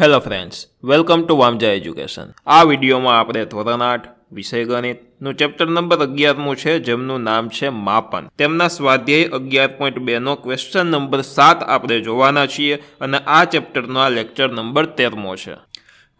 Hello friends, welcome to Vamja education. આ વિડીયોમાં આપણે ધોરણ 8 વિષય ગણિતનું ચેપ્ટર નંબર 11મું છે, જેમનું નામ છે માપન। તેમના સ્વાધ્યાય 11.2 નો ક્વેશ્ચન નંબર 7 આપણે જોવાના છીએ અને આ ચેપ્ટરનો આ લેક્ચર નંબર 13મો છે।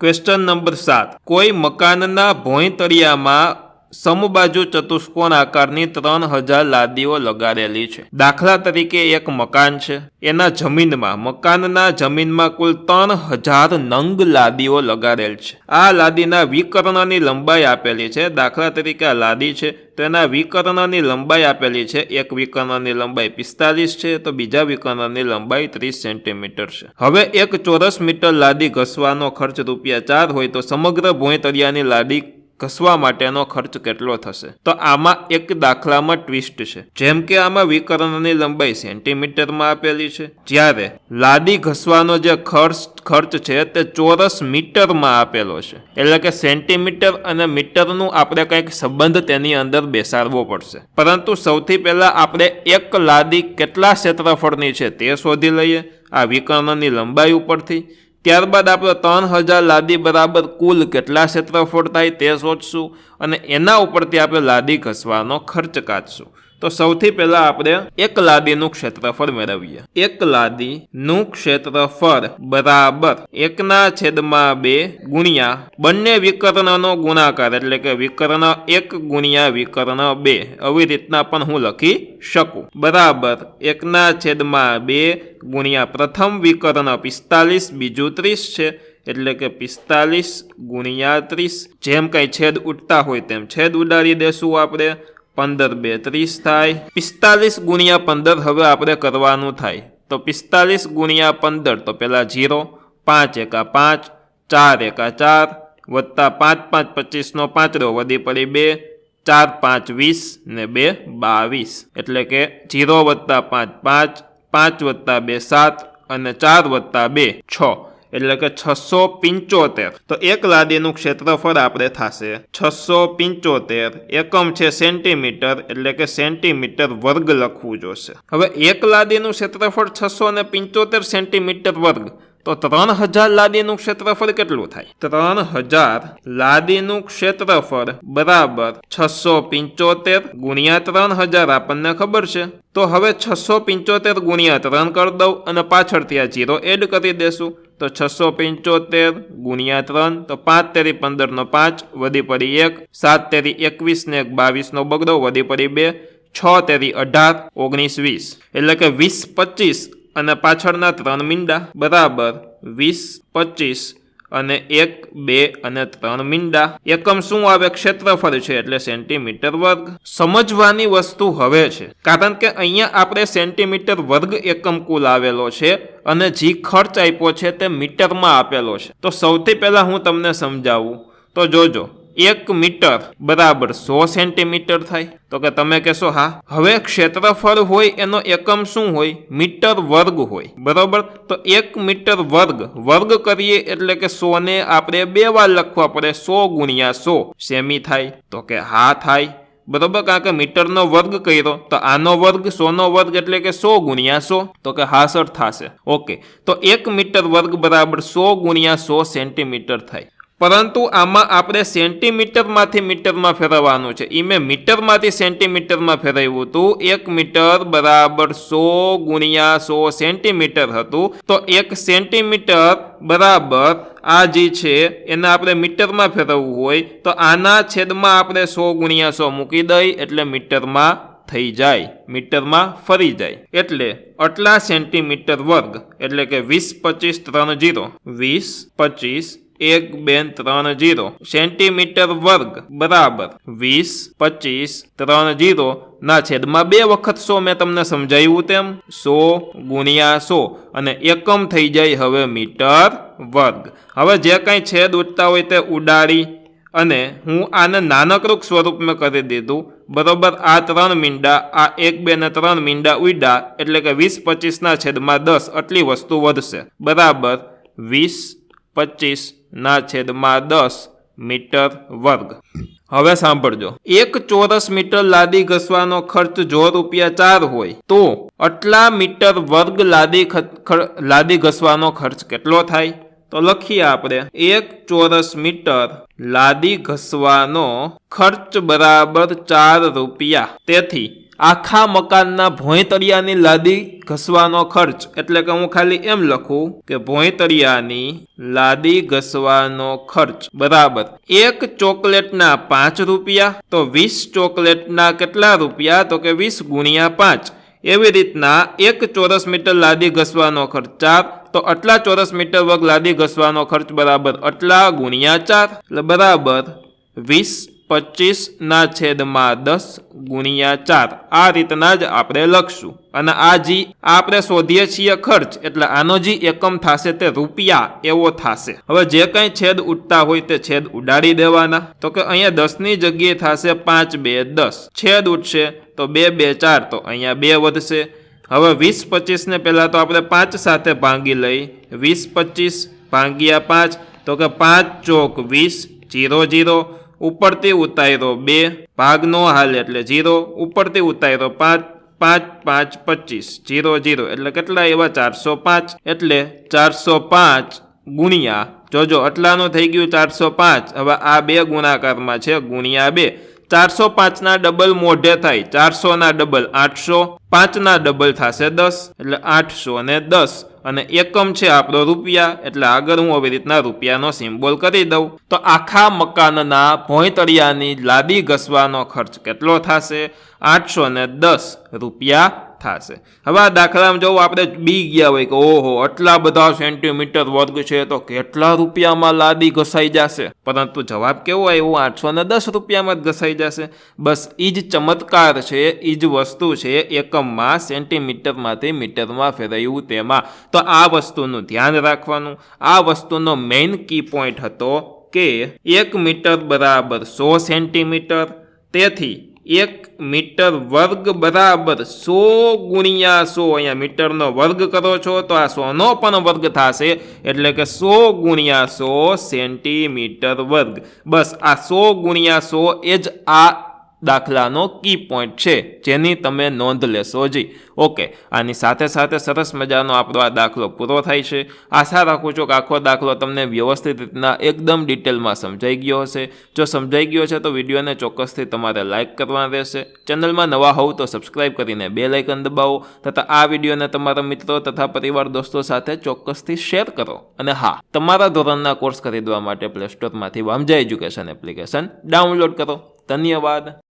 ક્વેશ્ચન નંબર 7, કોઈ મકાનના ભોંયતળિયામાં સમબાજુ ચતુષ્કોણ આકારની 3000 લાદીઓ લગાડેલી છે। દાખલા તરીકે એક મકાન છે, એના મકાનના જમીનમાં કુલ 3000 નંગ લાદીઓ લગાડેલ છે। આ લાદીના વિકર્ણની લંબાઈ આપેલી છે। દાખલા તરીકે આ લાદી છે તો એના વિકર્ણની લંબાઈ આપેલી છે। એક વિકર્ણની લંબાઈ 45 છે તો બીજા વિકર્ણની લંબાઈ 30 સેન્ટીમીટર છે। હવે એક ચોરસ મીટર લાદી ઘસવાનો ખર્ચ ₹4 હોય તો સમગ્ર ભોંયતળિયાની લાદી ઘસવા માટેનો ખર્ચ કેટલો થશે? તો આમાં એક દાખલામાં ટ્વિસ્ટ છે। જેમ કે આમાં વિકર્ણની લંબાઈ સેન્ટીમીટરમાં આપેલી છે, જ્યારે લાદી ઘસવાનો જે ખર્ચ છે તે ચોરસ મીટરમાં આપેલો છે। એટલે કે સેન્ટીમીટર અને મીટરનું આપણે કંઈક સંબંધ તેની અંદર બેસાડવો પડશે। પરંતુ સૌથી પહેલા આપણે એક લાદી કેટલા ક્ષેત્રફળની છે તે શોધી લઈએ આ વિકર્ણની લંબાઈ ઉપરથી। ત્યારબાદ આપણે 3000 લાદી બરાબર કુલ કેટલા ક્ષેત્રફળ થાય તે શોધશું અને એના ઉપરથી આપણે લાદી ઘસવાનો ખર્ચ કાઢશું। તો સૌથી પહેલા આપણે એક લાદીનું ક્ષેત્રફળ મેળવીએ। એક લાદીનું ક્ષેત્રફળ બરાબર 1/2 ગુણ્યા બંને વિકર્ણનો ગુણાકાર, એટલે કે વિકર્ણ 1 ગુણ્યા વિકર્ણ 2, આવી રીતના પણ હું લખી શકું, બરાબર 1/2 ગુણ્યા પ્રથમ વિકર્ણ 45, બીજું 30 છે, એટલે કે 45 ગુણ્યા 30। જેમ કઈ છેદ ઉડતા હોય તેમ છેદ ઉડાડી દેશું આપણે। 15 2 30 થાય। 45 ગુણ્યા 15 હવે આપણે કરવાનું થાય તો 45 ગુણ્યા 15 તો પેલા 0, 5 1 5, 4 1 4 વત્તા 5 5 25 નો 5 વધી પડી 2, 4 5 20 ને 2 22, એટલે કે 0 વત્તા 5 5, 5 વત્તા 2 7 અને 4 વત્તા 2 6, એટલે કે 675। તો એક લાદીનું ક્ષેત્રફળ આપણે થશે 675, એકમ છે સેન્ટીમીટર, એટલે કે સેન્ટીમીટર વર્ગ લખવું જોશે। હવે એક લાદીનું ક્ષેત્રફળ 675 સેન્ટીમીટર વર્ગ, તો 3000 લાદીનું ક્ષેત્રફળ કેટલું થાય? 3000 લાદીનું ક્ષેત્રફળ બરાબર 675 ગુણ્યા 3000 આપણને ખબર છે। તો હવે 675 ગુણ્યા 3 કરી દઉં અને પાછળથી આ 0 એડ કરી દેશું તો 675 ગુણ્યા 3 તો 5 તેરી 15 નો 5 વધી પડી 1, 7 તેરી 21 ને 22 નો બગડો વધી પડી 2, 6 તેરી 18, 19 20, એટલે કે 20 25 અને પાછળના 3 મીંડા બરાબર 20 25 અને 1 2 અને 3 મીંડા। એકમ શું આવે? ક્ષેત્રફળ છે એટલે સેન્ટીમીટર વર્ગ। સમજવાની વસ્તુ હવે છે, કારણ કે અહીંયા આપણે સેન્ટીમીટર વર્ગ એકમ કુલ આવેલો છે અને જે ખર્ચ આપ્યો છે તે મીટરમાં આપેલો છે। તો સૌથી પહેલા હું તમને સમજાવું તો જોજો, 1 મીટર બરાબર 100 સેન્ટીમીટર થાય। તો કે તમે કહેશો હા, હવે ક્ષેત્રફળ હોય એનો એકમ શું હોય? મીટર વર્ગ હોય, બરોબર। તો 1 મીટર વર્ગ કરીએ એટલે કે 100 ને આપણે 2 વાર લખવા પડે, 100 ગુણ્યા 100 સેમી થાય? તો કે હા થાય, બરોબર, કારણ કે મીટરનો વર્ગ કર્યો તો આનો વર્ગ 100 નો વર્ગ એટલે કે 100 ગુણ્યા 100, તો કે હા સર થશે। ઓકે, તો 1 મીટર વર્ગ બરાબર 100 ગુણ્યા 100 સેન્ટીમીટર થાય। પરંતુ આમાં આપણે સેન્ટીમીટરમાંથી મીટરમાં ફેરવવાનું છે। એ મેં મીટરમાંથી સેન્ટીમીટરમાં ફેરવ્યું હતું। 1 મીટર બરાબર 100 ગુણ્યા 100 સેન્ટીમીટર હતું, તો 1 સેન્ટીમીટર બરાબર આ જે છે એને આપણે મીટરમાં ફેરવવું હોય તો આના છેદમાં આપણે 100 ગુણ્યા 100 મૂકી દઈ એટલે મીટરમાં થઈ જાય, મીટરમાં ફરી જાય, એટલે આટલા સેન્ટીમીટર વર્ગ, એટલે કે 20 25 3 0, 20 25 1 2 3 0 સેન્ટીમીટર વર્ગ બરાબર 20 25 3 0 ના છેદમાં 2 વખત 100, મેં તમને સમજાવ્યું તેમ 100 ગુણ્યા 100 અને એકમ થઈ જાય હવે મીટર વર્ગ। હવે જે કંઈ છેદ ઉડતા હોય તે ઉડાડી અને હું આને નાનકડું સ્વરૂપમાં કરી દીધું, બરોબર। આ 3 મીંડા, આ 1 2 ને 3 મીંડા ઉડ્યા એટલે કે 20 25 ના છેદમાં 10 આટલી વસ્તુ વધશે, બરાબર 20 25 ના છેદમાં 10 મીટર વર્ગ। હવે સાંભળજો, 1 ચોરસ મીટર લાદી ઘસવાનો ખર્ચ જો ₹4 હોય તો આટલા મીટર વર્ગ લાદી ઘસવાનો ખર્ચ કેટલો થાય? તો લખીએ આપણે 1 ચોરસ મીટર લાદી ઘસવાનો ખર્ચ બરાબર 4 રૂપિયા. તેથી આખા મકાનના ભોંયતળિયાની લાદી ઘસવાનો ખર્ચ, એટલે કે હું ખાલી એમ લખું કે ભોંયતળિયાની લાદી ઘસવાનો ખર્ચ બરાબર 1 ચોકલેટના 5 રૂપિયા. તો 20 ચોકલેટના કેટલા રૂપિયા? તો કે 20 ગુણ્યા 5. એવી રીતના 1 ચોરસ મીટર લાદી ઘસવાનો ખર્ચ 4, તો આટલા ચોરસ મીટર વર્ગ લાદી ઘસવાનો ખર્ચ બરાબર આટલા ગુણ્યા 4, એટલે બરાબર 20 25 છેદમાં 10 ગુણ્યા 4. આ રીતના જ આપણે લખશું. અને આ જી આપણે શોધીએ છીએ ખર્ચ, એટલે આનો જે એકમ થશે તે રૂપિયા એવો થશે. હવે જે કંઈ છેદ ઉડતા હોય તે છેદ ઉડાડી દેવાના. તો કે અહીંયા 10ની જગ્યાએ થશે 5 2 10, છેદ ઉડશે તો 2 2 4, તો અહીંયા 2 વધશે. હવે 20 25 ને પહેલાં તો આપણે 5 સાથે ભાંગી લઈ. 20 25 ભાગ્યા 5, તો કે 5 ચોક 20, 0 0. ઉપરથી ઉતાર્યો 2, ભાગ નો હાલ એટલે 0. ઉપરથી ઉતાર્યો 5, 5 5 25, 0 0, એટલે કેટલા એવા 405. એટલે 405 ગુણ્યા, જોજો આટલાનું થઈ ગયું 405. હવે આ 2 ગુણાકારમાં છે, ગુણ્યા 2. 405 ડબલ મોઢે થાય, 400 ડબલ 800, 5 ડબલ થશે 10, એટલે 810. અને એકમ છે આપણો રૂપિયા, એટલે આગળ હું આવી રીતના રૂપિયાનો સિમ્બોલ કરી દઉં. તો આખા મકાનના ભોંયતળિયાની લાદી ઘસવાનો ખર્ચ કેટલો થશે? 810 રૂપિયા થશે. હવે આ દાખલામાં જો આપણે બી ગયા હોય કે ઓહો આટલા બધા સેન્ટીમીટર વર્ગ છે તો કેટલા રૂપિયામાં લાદી ઘસાઈ જશે, પરંતુ જવાબ કેવો આવ્યો? 810 રૂપિયામાં જ ઘસાઈ જશે. બસ એ જ ચમત્કાર છે, એ જ વસ્તુ છે એકમમાં સેન્ટીમીટરમાંથી મીટરમાં ફેરવ્યું તેમાં. તો આ વસ્તુનું ધ્યાન રાખવાનું. આ વસ્તુનો મેઇન કી પોઈન્ટ હતો કે 1 મીટર બરાબર 100 સેન્ટીમીટર. તેથી 1 મીટર વર્ગ બરાબર 100 ગુણ્યા 100. અહીંયા મીટરનો વર્ગ કરો છો તો આ 100નો પણ વર્ગ થશે, એટલે કે 100 ગુણ્યા 100 સેન્ટીમીટર વર્ગ. બસ આ 100 ગુણ્યા 100 એ જ આ દાખલાનો કી પોઈન્ટ છે, જેની તમે નોંધ લેશો જી. ઓકે, આની સાથે સાથે સરસ મજાનો આપણો આ દાખલો પૂરો થાય છે. આશા રાખું છું કે આખો દાખલો તમને વ્યવસ્થિત રીતના એકદમ ડિટેલમાં સમજાઈ ગયો હશે. જો સમજાઈ ગયો છે તો વિડીયોને ચોક્કસથી તમારે લાઇક કરવાનું રહેશે. ચેનલમાં નવા હોવ તો સબસ્ક્રાઇબ કરીને બેલ આઇકન દબાવો, તથા આ વિડીયોને તમારા મિત્રો તથા પરિવાર દોસ્તો સાથે ચોક્કસથી શેર કરો. અને હા, તમારા ધોરણના કોર્સ ખરીદવા માટે પ્લે સ્ટોરમાંથી વામજા એજ્યુકેશન એપ્લિકેશન ડાઉનલોડ કરો. ધન્યવાદ.